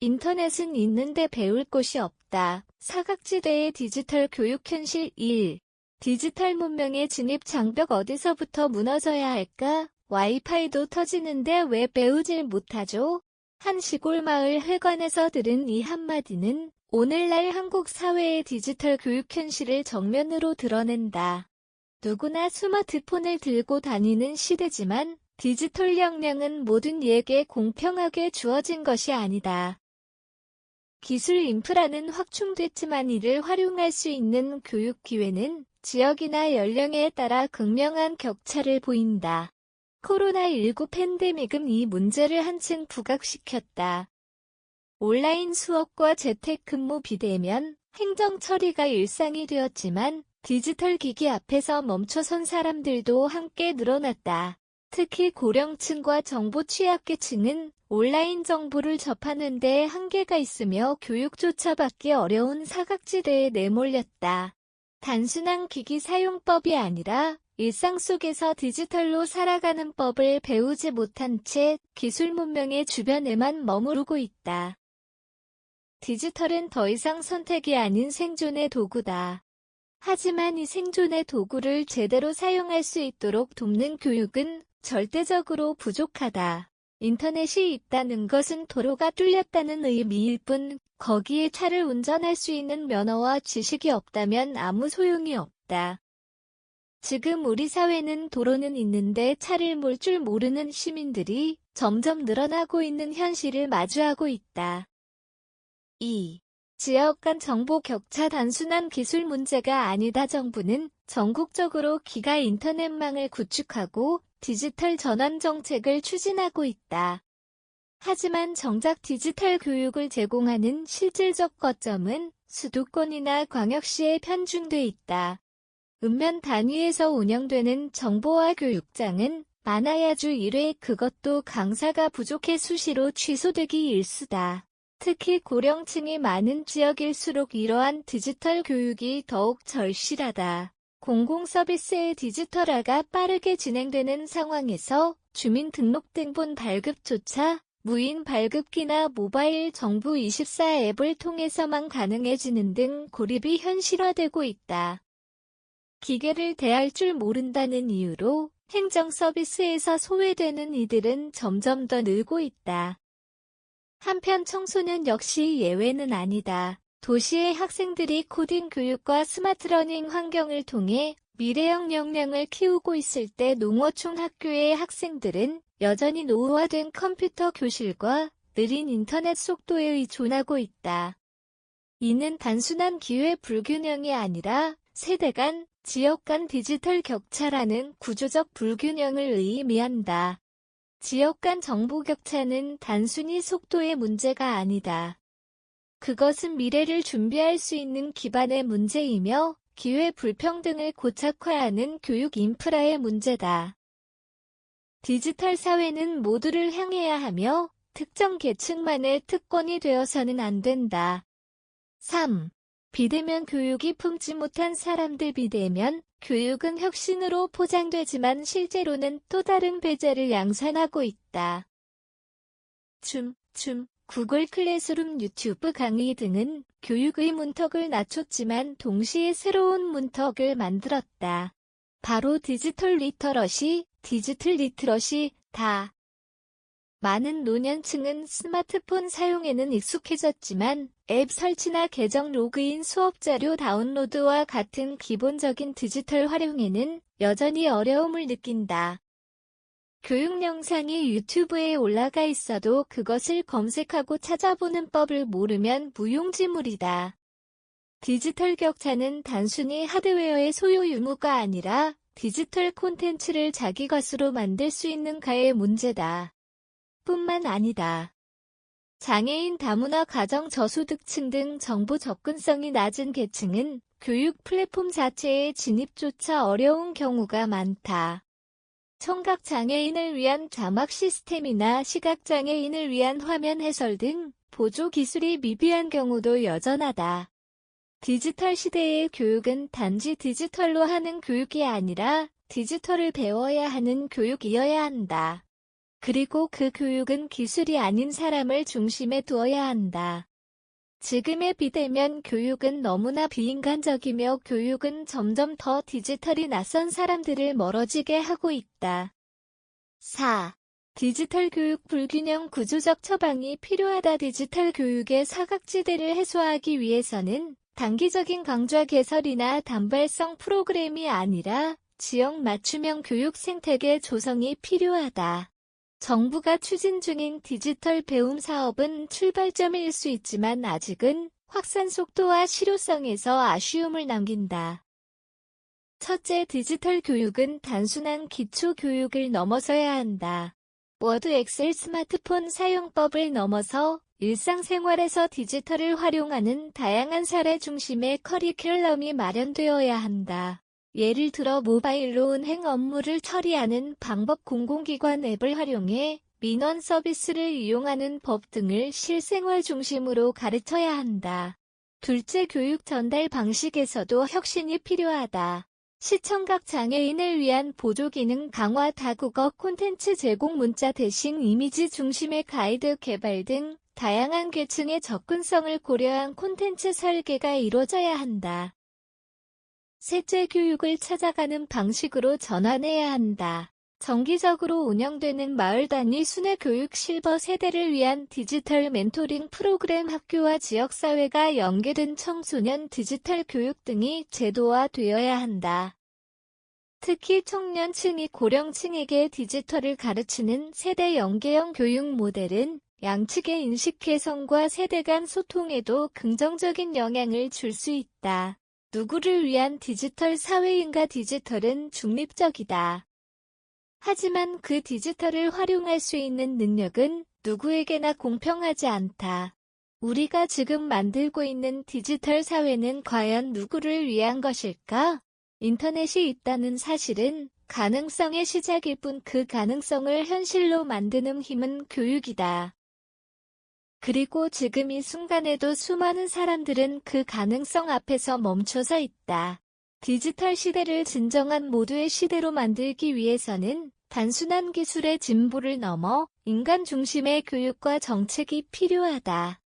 인터넷은 있는데 배울 곳이 없다. 사각지대의 디지털 교육 현실 1. 디지털 문명의 진입 장벽 어디서부터 무너져야 할까? 와이파이도 터지는데 왜 배우질 못하죠? 한 시골 마을 회관에서 들은 이 한마디는 오늘날 한국 사회의 디지털 교육 현실을 정면으로 드러낸다. 누구나 스마트폰을 들고 다니는 시대지만 디지털 역량은 모든 이에게 공평하게 주어진 것이 아니다. 기술 인프라는 확충됐지만 이를 활용할 수 있는 교육 기회는 지역이나 연령에 따라 극명한 격차를 보인다. 코로나19 팬데믹은 이 문제를 한층 부각시켰다. 온라인 수업과 재택근무 비대면, 행정 처리가 일상이 되었지만 디지털 기기 앞에서 멈춰선 사람들도 함께 늘어났다. 특히 고령층과 정보 취약계층은 온라인 정보를 접하는 데 한계가 있으며 교육조차 받기 어려운 사각지대에 내몰렸다. 단순한 기기 사용법이 아니라 일상 속에서 디지털로 살아가는 법을 배우지 못한 채 기술 문명의 주변에만 머무르고 있다. 디지털은 더 이상 선택이 아닌 생존의 도구다. 하지만 이 생존의 도구를 제대로 사용할 수 있도록 돕는 교육은 절대적으로 부족하다. 인터넷이 있다는 것은 도로가 뚫렸다는 의미일 뿐 거기에 차를 운전할 수 있는 면허와 지식이 없다면 아무 소용이 없다. 지금 우리 사회는 도로는 있는데 차를 몰 줄 모르는 시민들이 점점 늘어나고 있는 현실을 마주하고 있다. 2. 지역 간 정보 격차 단순한 기술 문제가 아니다. 정부는 전국적으로 기가 인터넷망을 구축하고 디지털 전환 정책을 추진하고 있다. 하지만 정작 디지털 교육을 제공하는 실질적 거점은 수도권이나 광역시에 편중돼 있다. 읍면 단위에서 운영되는 정보화 교육장은 많아야 주 1회 그것도 강사가 부족해 수시로 취소되기 일쑤다. 특히 고령층이 많은 지역일수록 이러한 디지털 교육이 더욱 절실하다. 공공서비스의 디지털화가 빠르게 진행되는 상황에서 주민등록등본 발급조차 무인 발급기나 모바일 정부24 앱을 통해서만 가능해지는 등 고립이 현실화되고 있다. 기계를 대할 줄 모른다는 이유로 행정 서비스에서 소외되는 이들은 점점 더 늘고 있다. 한편 청소년 역시 예외는 아니다. 도시의 학생들이 코딩 교육과 스마트 러닝 환경을 통해 미래형 역량을 키우고 있을 때 농어촌 학교의 학생들은 여전히 노후화된 컴퓨터 교실과 느린 인터넷 속도에 의존하고 있다. 이는 단순한 기회 불균형이 아니라 세대 간, 지역 간 디지털 격차라는 구조적 불균형을 의미한다. 지역 간 정보 격차는 단순히 속도의 문제가 아니다. 그것은 미래를 준비할 수 있는 기반의 문제이며 기회 불평등을 고착화하는 교육 인프라의 문제다. 디지털 사회는 모두를 향해야 하며 특정 계층만의 특권이 되어서는 안 된다. 3. 비대면 교육이 품지 못한 사람들. 비대면 교육은 혁신으로 포장되지만 실제로는 또 다른 배제를 양산하고 있다. 줌, 구글 클래스룸, 유튜브 강의 등은 교육의 문턱을 낮췄지만 동시에 새로운 문턱을 만들었다. 바로 디지털 리터러시다. 많은 노년층은 스마트폰 사용에는 익숙해졌지만 앱 설치나 계정 로그인, 수업 자료 다운로드와 같은 기본적인 디지털 활용에는 여전히 어려움을 느낀다. 교육 영상이 유튜브에 올라가 있어도 그것을 검색하고 찾아보는 법을 모르면 무용지물이다. 디지털 격차는 단순히 하드웨어의 소유 유무가 아니라 디지털 콘텐츠를 자기 것으로 만들 수 있는가의 문제다. 뿐만 아니다. 장애인, 다문화, 가정, 저소득층 등 정보 접근성이 낮은 계층은 교육 플랫폼 자체의 진입조차 어려운 경우가 많다. 청각장애인을 위한 자막 시스템이나 시각장애인을 위한 화면 해설 등 보조 기술이 미비한 경우도 여전하다. 디지털 시대의 교육은 단지 디지털로 하는 교육이 아니라 디지털을 배워야 하는 교육이어야 한다. 그리고 그 교육은 기술이 아닌 사람을 중심에 두어야 한다. 지금에 비대면 교육은 너무나 비인간적이며 교육은 점점 더 디지털이 낯선 사람들을 멀어지게 하고 있다. 4. 디지털 교육 불균형 구조적 처방이 필요하다. 디지털 교육의 사각지대를 해소하기 위해서는 단기적인 강좌 개설이나 단발성 프로그램이 아니라 지역 맞춤형 교육 생태계 조성이 필요하다. 정부가 추진 중인 디지털 배움 사업은 출발점일 수 있지만 아직은 확산 속도와 실효성에서 아쉬움을 남긴다. 첫째, 디지털 교육은 단순한 기초 교육을 넘어서야 한다. 워드, 엑셀, 스마트폰 사용법을 넘어서 일상생활에서 디지털을 활용하는 다양한 사례 중심의 커리큘럼이 마련되어야 한다. 예를 들어 모바일로 은행 업무를 처리하는 방법, 공공기관 앱을 활용해 민원 서비스를 이용하는 법 등을 실생활 중심으로 가르쳐야 한다. 둘째, 교육 전달 방식에서도 혁신이 필요하다. 시청각 장애인을 위한 보조 기능 강화, 다국어 콘텐츠 제공, 문자 대신 이미지 중심의 가이드 개발 등 다양한 계층의 접근성을 고려한 콘텐츠 설계가 이루어져야 한다. 셋째, 교육을 찾아가는 방식으로 전환해야 한다. 정기적으로 운영되는 마을 단위 순회 교육, 실버 세대를 위한 디지털 멘토링 프로그램, 학교와 지역사회가 연계된 청소년 디지털 교육 등이 제도화되어야 한다. 특히 청년층이 고령층에게 디지털을 가르치는 세대 연계형 교육 모델은 양측의 인식 개선과 세대 간 소통에도 긍정적인 영향을 줄 수 있다. 누구를 위한 디지털 사회인가? 디지털은 중립적이다. 하지만 그 디지털을 활용할 수 있는 능력은 누구에게나 공평하지 않다. 우리가 지금 만들고 있는 디지털 사회는 과연 누구를 위한 것일까? 인터넷이 있다는 사실은 가능성의 시작일 뿐 그 가능성을 현실로 만드는 힘은 교육이다. 그리고 지금 이 순간에도 수많은 사람들은 그 가능성 앞에서 멈춰서 있다. 디지털 시대를 진정한 모두의 시대로 만들기 위해서는 단순한 기술의 진보를 넘어 인간 중심의 교육과 정책이 필요하다.